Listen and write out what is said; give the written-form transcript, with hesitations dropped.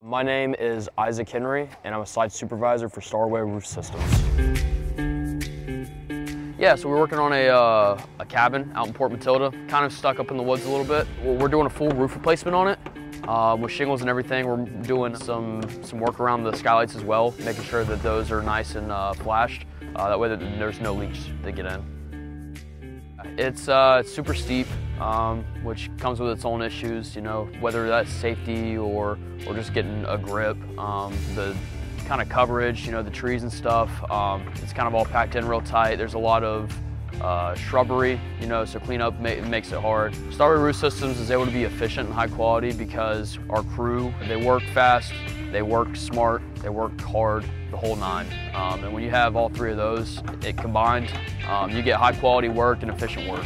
My name is Isaac Henry, and I'm a site supervisor for Starway Roof Systems. Yeah, so we're working on a cabin out in Port Matilda, kind of stuck up in the woods a little bit. We're doing a full roof replacement on it with shingles and everything. We're doing some work around the skylights as well, making sure that those are nice and flashed. That way that there's no leaks that get in. It's super steep, which comes with its own issues, you know, whether that's safety or just getting a grip. The kind of coverage, you know, the trees and stuff, it's kind of all packed in real tight. There's a lot of shrubbery, you know, so cleanup makes it hard. Starway Roof Systems is able to be efficient and high quality because our crew, they work fast, they work smart, they work hard, the whole nine. And when you have all three of those, it combined, you get high quality work and efficient work.